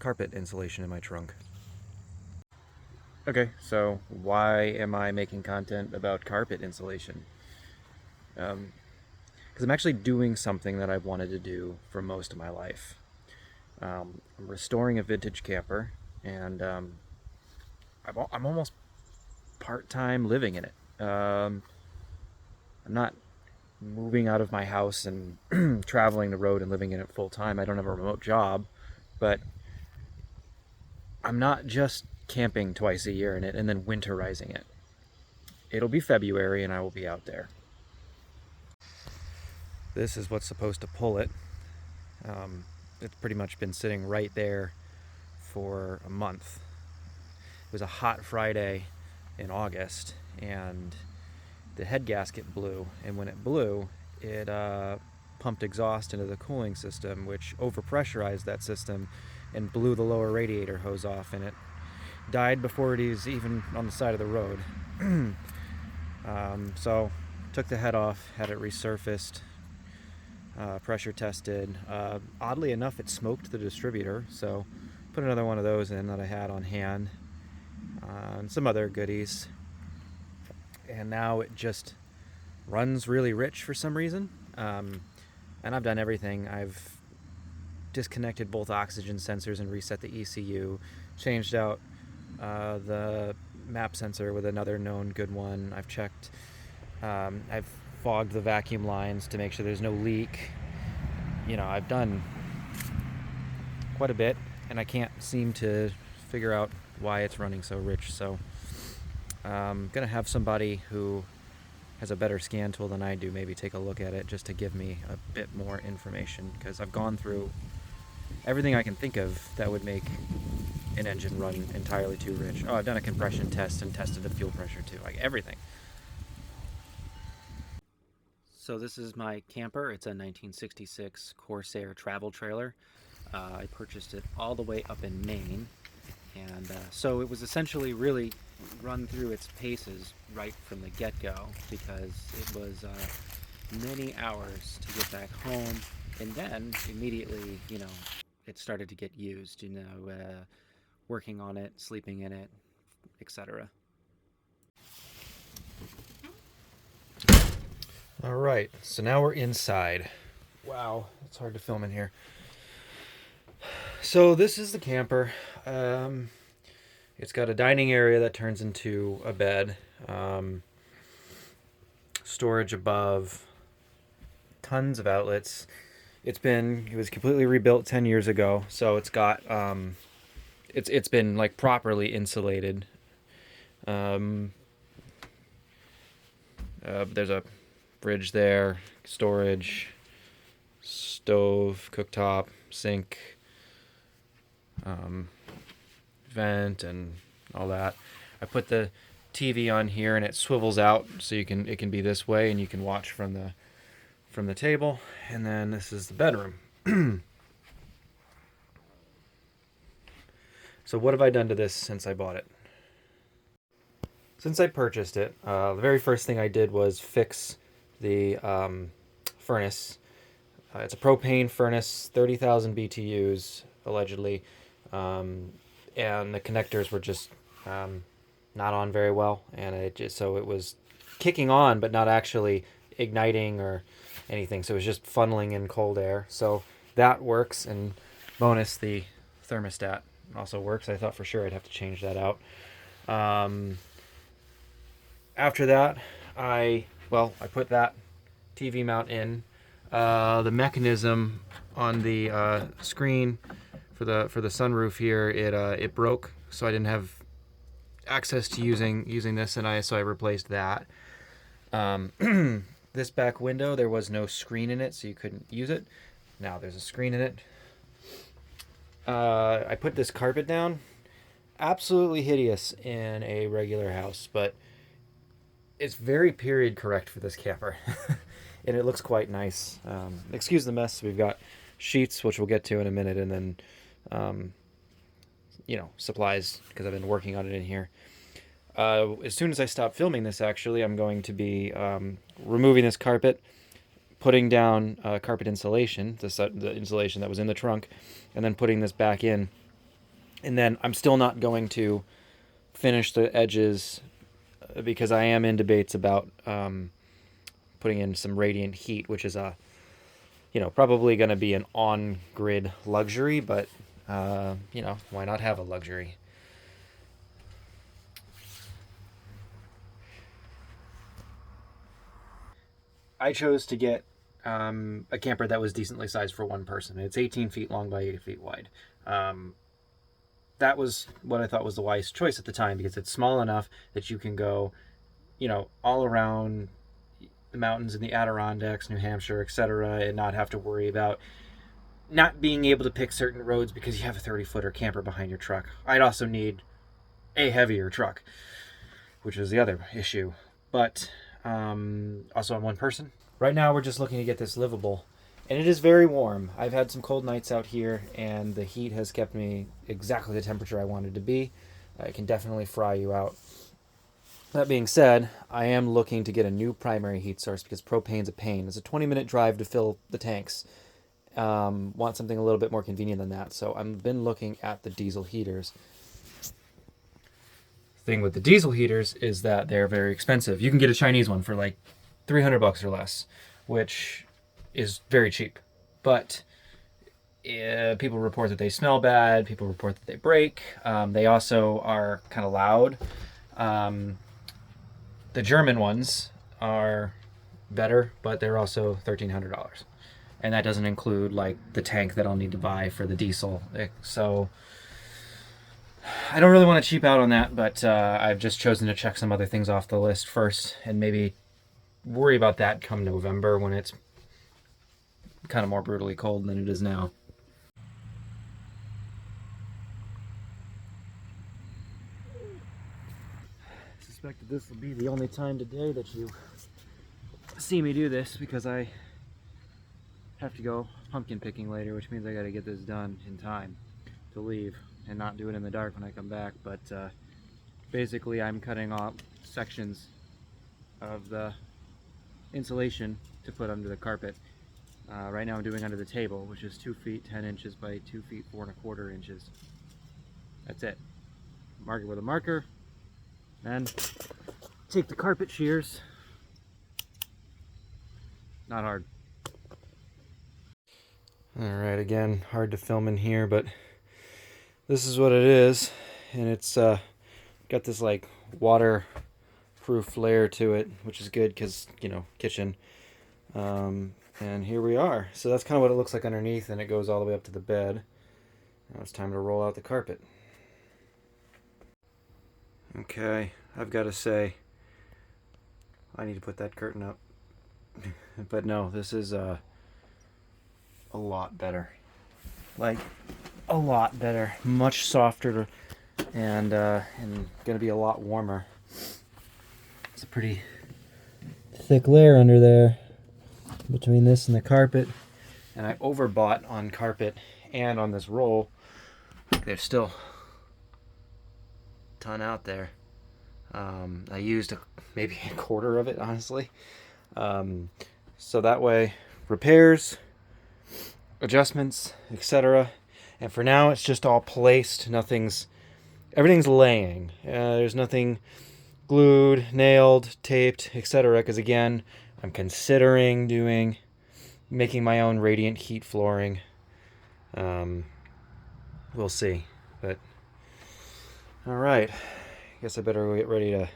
carpet insulation in my trunk. Okay, so why am I making content about carpet insulation? Because I'm actually doing something that I've wanted to do for most of my life. I'm restoring a vintage camper, and I'm almost part-time living in it. I'm not moving out of my house and traveling the road and living in it full-time. I don't have a remote job, but I'm not just camping twice a year in it and then winterizing it. It'll be February and I will be out there. This is what's supposed to pull it. It's pretty much been sitting right there for a month. It was a hot Friday in August, and the head gasket blew, and when it blew, it pumped exhaust into the cooling system, which overpressurized that system and blew the lower radiator hose off, and it died before it was even on the side of the road. So took the head off, had it resurfaced, pressure tested. Oddly enough, it smoked the distributor, so put another one of those in that I had on hand, and some other goodies. And now it just runs really rich for some reason. And I've done everything. I've disconnected both oxygen sensors and reset the ECU, changed out the map sensor with another known good one. I've checked, I've fogged the vacuum lines to make sure there's no leak. You know, I've done quite a bit, and I can't seem to figure out why it's running so rich. So I'm gonna have somebody who has a better scan tool than I do maybe take a look at it just to give me a bit more information, because I've gone through everything I can think of that would make an engine run entirely too rich. Oh, I've done a compression test and tested the fuel pressure too, like everything. So this is my camper. It's a 1966 Corsair travel trailer. I purchased it all the way up in Maine, and so it was essentially really run through its paces right from the get-go, because it was many hours to get back home, and then immediately, you know, it started to get used, you know, working on it, sleeping in it, etc. All right, so now we're inside. Wow, it's hard to film in here. So this is the camper. It's got a dining area that turns into a bed, storage above, tons of outlets. It was completely rebuilt 10 years ago, so it's got it's been like properly insulated. There's a fridge there, storage, stove, cooktop, sink, vent, and all that. I put the TV on here, and it swivels out so it can be this way, and you can watch from the table. And then this is the bedroom. So what have I done to this since I bought it? Since I purchased it, the very first thing I did was fix the furnace. It's a propane furnace, 30,000 BTUs, allegedly. And the connectors were just not on very well, and so it was kicking on but not actually igniting or anything, so it was just funneling in cold air. So that works, and bonus, the thermostat also works. I thought for sure I'd have to change that out. After that, I put that TV mount in. The mechanism on the screen for the sunroof here, it broke, so I didn't have access to using this, and so I replaced that. This back window, there was no screen in it, so you couldn't use it. Now there's a screen in it. I put this carpet down. Absolutely hideous in a regular house, but it's very period correct for this camper. And it looks quite nice. Excuse the mess. We've got sheets, which we'll get to in a minute, and then supplies, because I've been working on it in here. As soon as I stop filming this, actually, I'm going to be removing this carpet, putting down carpet insulation, the insulation that was in the trunk, and then putting this back in And then I'm still not going to finish the edges because I am in debates about putting in some radiant heat, which is a, probably going to be an on-grid luxury, but why not have a luxury? I chose to get a camper that was decently sized for one person. It's 18 feet long by 8 feet wide. That was what I thought was the wise choice at the time, because it's small enough that you can go, all around the mountains in the Adirondacks, New Hampshire, etc., and not have to worry about not being able to pick certain roads because you have a 30-footer camper behind your truck. I'd also need a heavier truck, which is the other issue. But also I'm one person. Right now we're just looking to get this livable. And it is very warm. I've had some cold nights out here, and the heat has kept me exactly the temperature I wanted to be. It can definitely fry you out. That being said, I am looking to get a new primary heat source because propane's a pain. It's a 20-minute drive to fill the tanks. Want something a little bit more convenient than that. So I've been looking at the diesel heaters. Thing with the diesel heaters is that they're very expensive. You can get a Chinese one for like $300 or less, which is very cheap. But people report that they smell bad. People report that they break. They also are kind of loud. The German ones are better, but they're also $1,300. And that doesn't include like the tank that I'll need to buy for the diesel. So I don't really want to cheap out on that, but I've just chosen to check some other things off the list first and maybe worry about that come November when it's kind of more brutally cold than it is now. I suspect that this will be the only time today that you see me do this, because I have to go pumpkin picking later, which means I got to get this done in time to leave and not do it in the dark when I come back. But basically I'm cutting off sections of the insulation to put under the carpet. Right now I'm doing under the table, which is 2 feet 10 inches by 2 feet 4¼ inches. That's it. Mark it with a marker, and take the carpet shears. Not hard. Alright, again, hard to film in here, but this is what it is. And it's got this like waterproof layer to it, which is good because, kitchen. And here we are. So that's kind of what it looks like underneath, and it goes all the way up to the bed. Now it's time to roll out the carpet. Okay, I've got to say, I need to put that curtain up. But no, this is a lot better. Like, a lot better. Much softer, and gonna be a lot warmer. It's a pretty thick layer under there between this and the carpet, and I overbought on carpet and on this roll. There's still a ton out there. I used maybe a quarter of it, honestly. So that way, repairs, adjustments, etc. And for now, it's just all placed. Everything's laying. There's nothing glued, nailed, taped, etc. Because again, I'm considering making my own radiant heat flooring. We'll see. But all right, I guess I better get ready to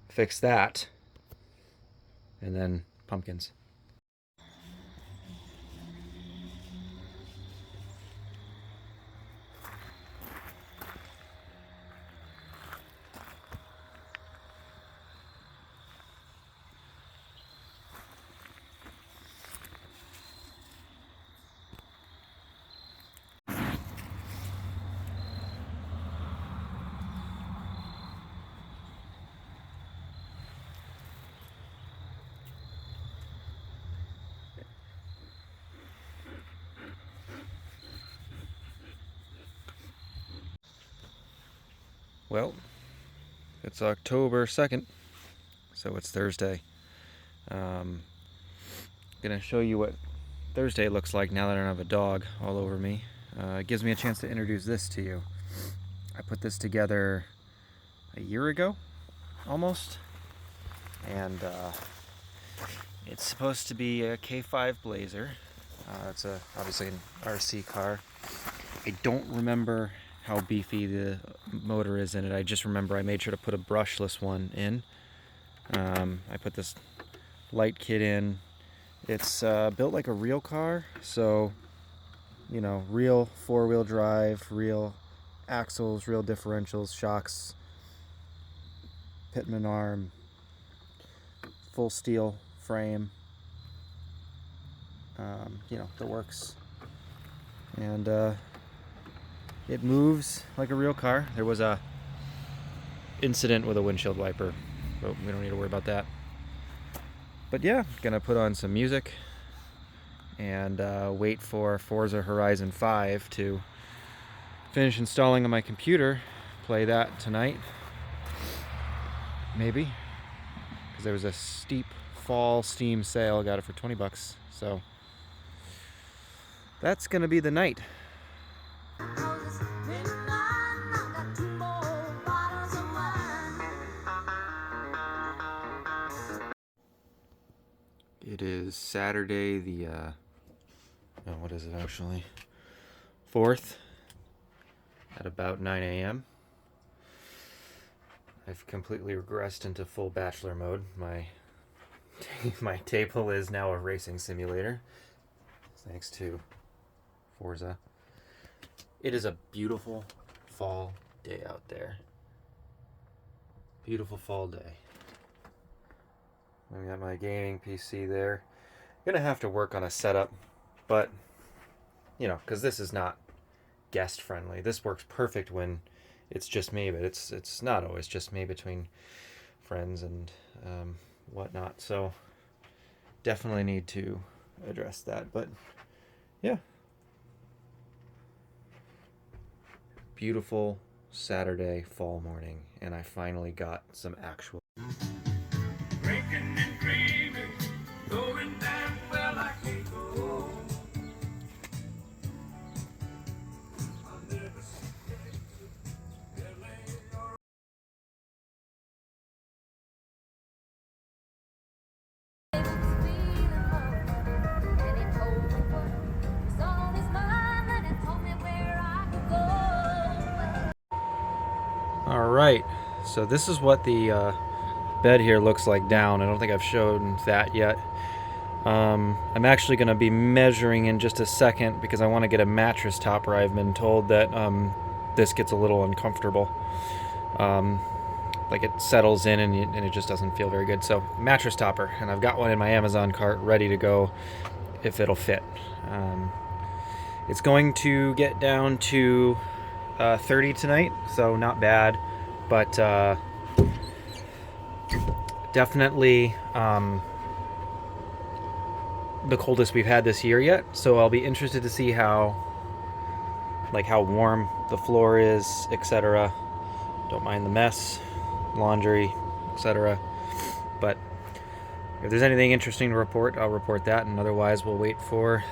fix that, and then pumpkins. Well, it's October 2nd, so it's Thursday. Gonna show you what Thursday looks like now that I don't have a dog all over me. it gives me a chance to introduce this to you. I put this together a year ago, almost, and it's supposed to be a K5 Blazer. It's obviously an RC car. I don't remember how beefy the motor is in it. I just remember I made sure to put a brushless one in. I put this light kit in. It's built like a real car, so you know, real four-wheel drive, real axles, real differentials, shocks, Pitman arm, full steel frame, you know, the works. And it moves like a real car. There was a incident with a windshield wiper, but we don't need to worry about that. But yeah, gonna put on some music and wait for Forza Horizon 5 to finish installing on my computer. Play that tonight, maybe, because there was a steep fall Steam sale. Got it for 20 bucks. So that's gonna be the night. It is Saturday, the what is it actually? 4th at about 9 a.m. I've completely regressed into full bachelor mode. My table is now a racing simulator, thanks to Forza. It is a beautiful fall day out there. Beautiful fall day. I got my gaming PC there. Gonna have to work on a setup, but you know, because this is not guest friendly. This works perfect when it's just me, but it's not always just me between friends and whatnot. So definitely need to address that. But yeah, beautiful Saturday fall morning, and I finally got some actual. Drinking and dreaming, going down well I can't go home. I'll never All right, so this is what the bed here looks like down. I don't think I've shown that yet. I'm actually going to be measuring in just a second because I want to get a mattress topper. I've been told that this gets a little uncomfortable. Like it settles in and it just doesn't feel very good. So mattress topper, and I've got one in my Amazon cart ready to go if it'll fit. It's going to get down to 30 tonight, so not bad, but definitely the coldest we've had this year yet. So I'll be interested to see how warm the floor is, etc. Don't mind the mess, laundry, etc. But if there's anything interesting to report, I'll report that, and otherwise we'll wait for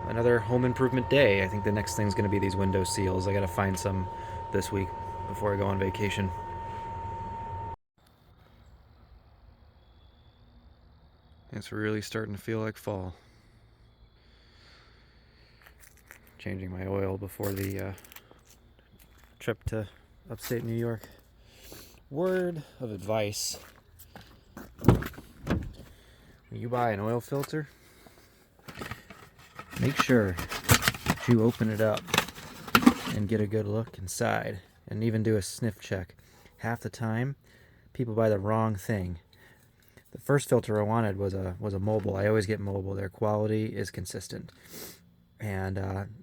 another home improvement day. I think the next thing's going to be these window seals. I got to find some this week before I go on vacation. It's really starting to feel like fall. Changing my oil before the trip to upstate New York. Word of advice: when you buy an oil filter, make sure that you open it up and get a good look inside, and even do a sniff check. Half the time, people buy the wrong thing. The first filter I wanted was a mobile. I always get mobile. Their quality is consistent. And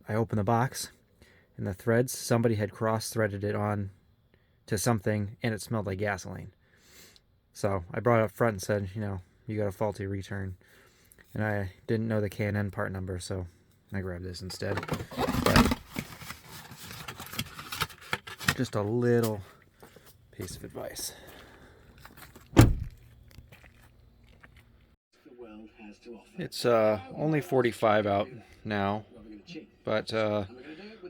I opened the box, and the threads, somebody had cross-threaded it on to something, and it smelled like gasoline. So I brought it up front and said, you know, you got a faulty return. And I didn't know the K&N part number, so I grabbed this instead. But just a little piece of advice. It's only 45 out now, but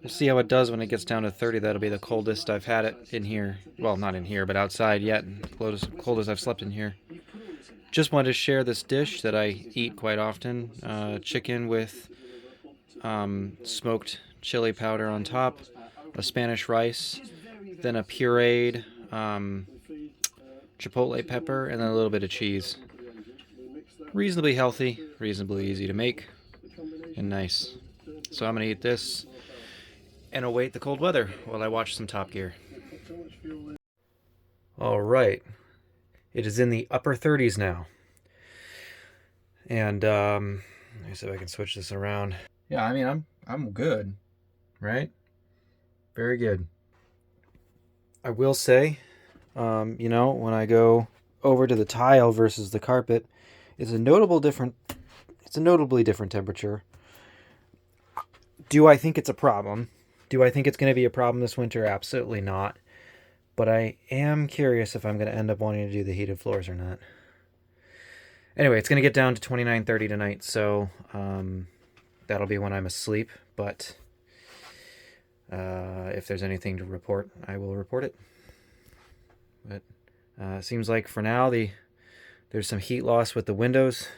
We'll see how it does when it gets down to 30. That'll be the coldest I've had it in here. Well, not in here, but outside yet. Coldest I've slept in here. Just wanted to share this dish that I eat quite often. Chicken with smoked chili powder on top, a Spanish rice, then a pureed chipotle pepper, and then a little bit of cheese. Reasonably healthy, reasonably easy to make, and nice. So I'm going to eat this and await the cold weather while I watch some Top Gear. All right. It is in the upper 30s now. And let me see if I can switch this around. Yeah, I mean, I'm good, right? Very good. I will say, you know, when I go over to the tile versus the carpet, it's a notably different temperature. Do I think it's a problem? Do I think it's going to be a problem this winter? Absolutely not. But I am curious if I'm going to end up wanting to do the heated floors or not. Anyway, it's going to get down to 29-30 tonight, so that'll be when I'm asleep. But if there's anything to report, I will report it. But it seems like for now there's some heat loss with the windows.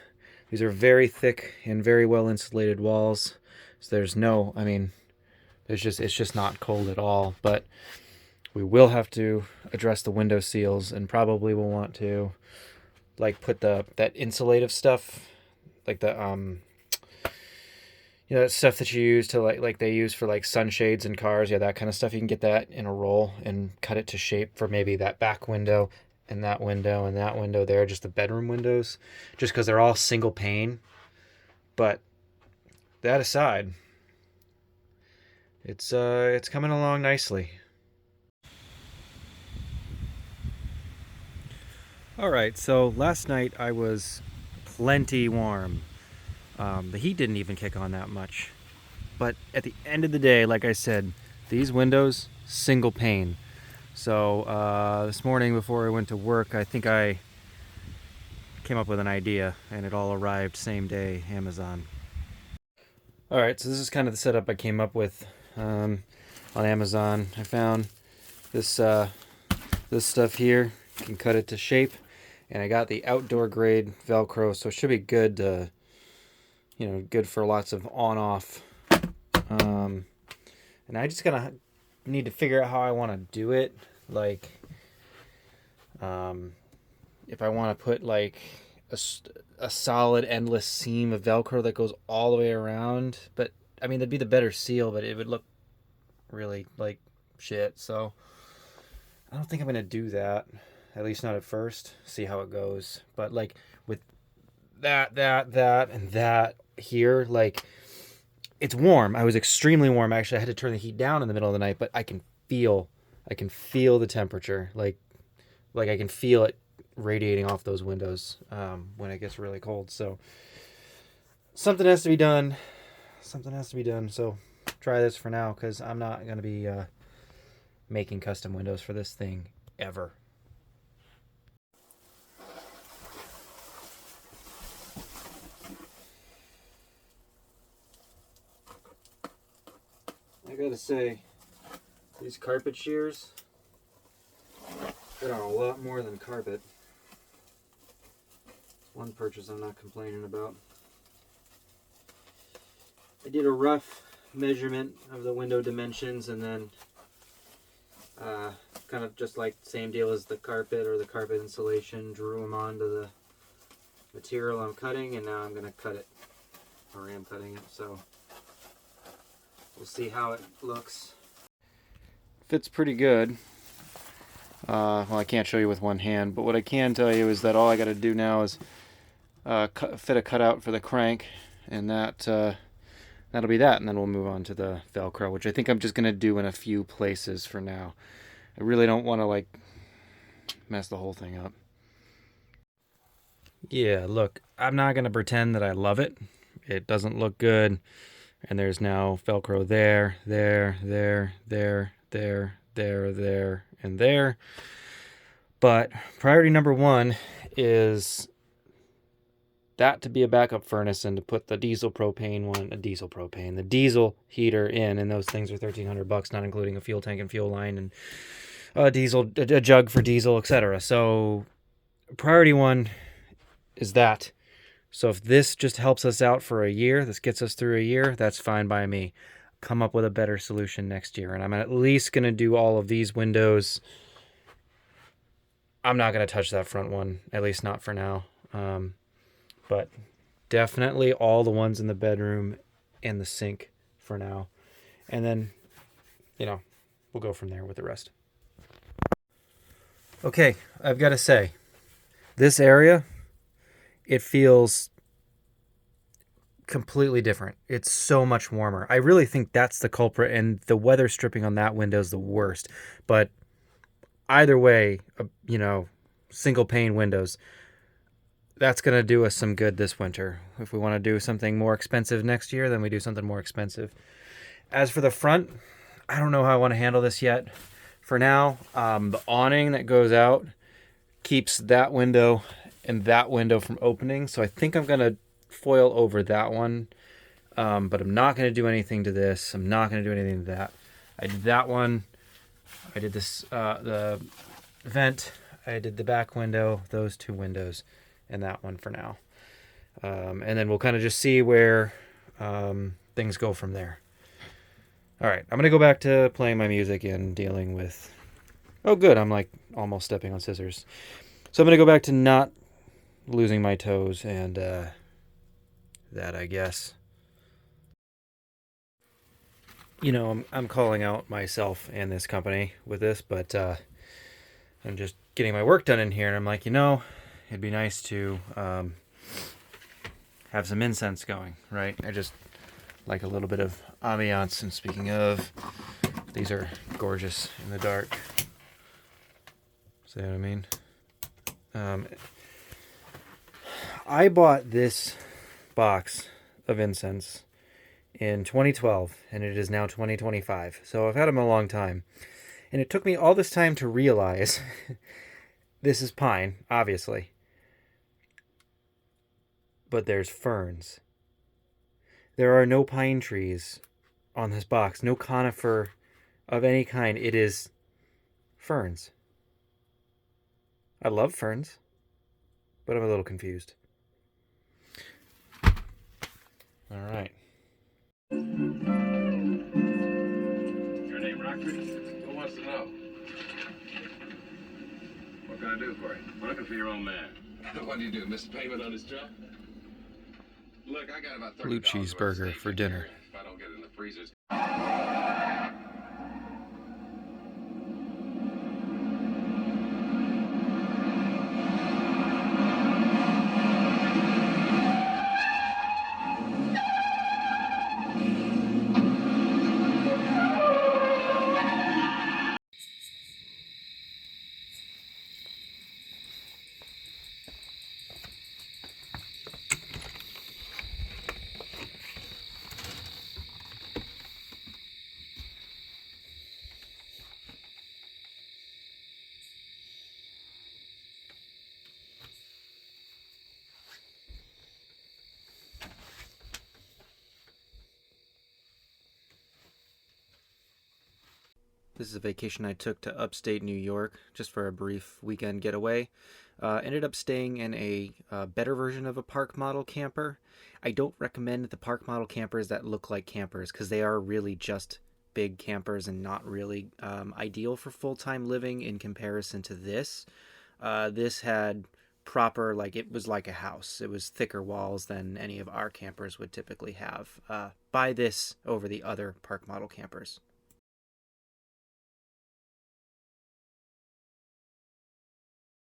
These are very thick and very well insulated walls, so there's no, I mean, it's just not cold at all. But we will have to address the window seals, and probably will want to like put that insulative stuff, like the you know, that stuff that you use to like they use for like sunshades in cars, yeah, that kind of stuff. You can get that in a roll and cut it to shape for maybe that back window and that window and that window there, just the bedroom windows, just because they're all single pane. But that aside, it's coming along nicely. All right, so last night I was plenty warm. The heat didn't even kick on that much. But at the end of the day, like I said, these windows, single pane. So this morning before I went to work, I think I came up with an idea, and it all arrived same day, Amazon. All right, so this is kind of the setup I came up with on Amazon. I found this this stuff here. You can cut it to shape, and I got the outdoor grade Velcro, so it should be good to, you know, good for lots of on-off. And I just need to figure out how I want to do it. Like, if I want to put like a solid endless seam of Velcro that goes all the way around, but I mean that'd be the better seal, but it would look really like shit. So I don't think I'm gonna do that, at least not at first. See how it goes. But like with that, and that here, like, it's warm. I was extremely warm. Actually, I had to turn the heat down in the middle of the night, but I can feel the temperature. Like I can feel it radiating off those windows when it gets really cold. So something has to be done. So try this for now, because I'm not going to be making custom windows for this thing ever. I gotta say, these carpet shears fit on a lot more than carpet. One purchase I'm not complaining about. I did a rough measurement of the window dimensions, and then kind of just like same deal as the carpet or the carpet insulation, drew them onto the material I'm cutting, and now I'm going to cut it, or am cutting it, so we'll see how it looks. Fits pretty good. Well, I can't show you with one hand, but what I can tell you is that all I got to do now is fit a cutout for the crank, and that'll be that, and then we'll move on to the Velcro, which I think I'm just going to do in a few places for now. I really don't want to like mess the whole thing up. Yeah, look, I'm not going to pretend that I love it. It doesn't look good, and there's now Velcro there, and there. But priority number one is that to be a backup furnace and to put the diesel the diesel heater in, and those things are $1,300, not including a fuel tank and fuel line and a jug for diesel, etc. So priority one is that. So if this just helps us out for a year, this gets us through a year, that's fine by me. Come up with a better solution next year, and I'm at least going to do all of these windows. I'm not going to touch that front one, at least not for now. But definitely all the ones in the bedroom and the sink for now. And then, we'll go from there with the rest. Okay, I've got to say, this area, it feels completely different. It's so much warmer. I really think that's the culprit, and the weather stripping on that window is the worst. But either way, single pane windows, that's going to do us some good this winter. If we want to do something more expensive next year, then we do something more expensive. As for the front, I don't know how I want to handle this yet. For now, the awning that goes out keeps that window and that window from opening. So I think I'm going to foil over that one. But I'm not going to do anything to this. I'm not going to do anything to that. I did that one. I did this, the vent. I did the back window, those two windows, and that one for now. And then we'll kind of just see where things go from there. All right, I'm going to go back to playing my music and dealing with... Oh, good, I'm like almost stepping on scissors. So I'm going to go back to not losing my toes and that, I guess. I'm calling out myself and this company with this, but I'm just getting my work done in here, and I'm like, it'd be nice to have some incense going, right? I just like a little bit of ambiance. And speaking of, these are gorgeous in the dark. See what I mean? I bought this box of incense in 2012, and it is now 2025. So I've had them a long time. And it took me all this time to realize this is pine, obviously. But there's ferns. There are no pine trees on this box, no conifer of any kind. It is ferns. I love ferns, but I'm a little confused. All right. Your name, Rockford? Who wants to know? What can I do for you? We're looking for your old man. What do you do, miss payment on his truck? Look, I got about $30 Blue cheeseburger for dinner. If I don't get it in the freezers. This is a vacation I took to upstate New York just for a brief weekend getaway. Ended up staying in a better version of a park model camper. I don't recommend the park model campers that look like campers because they are really just big campers and not really ideal for full-time living in comparison to this. This had proper, it was like a house. It was thicker walls than any of our campers would typically have. Buy this over the other park model campers.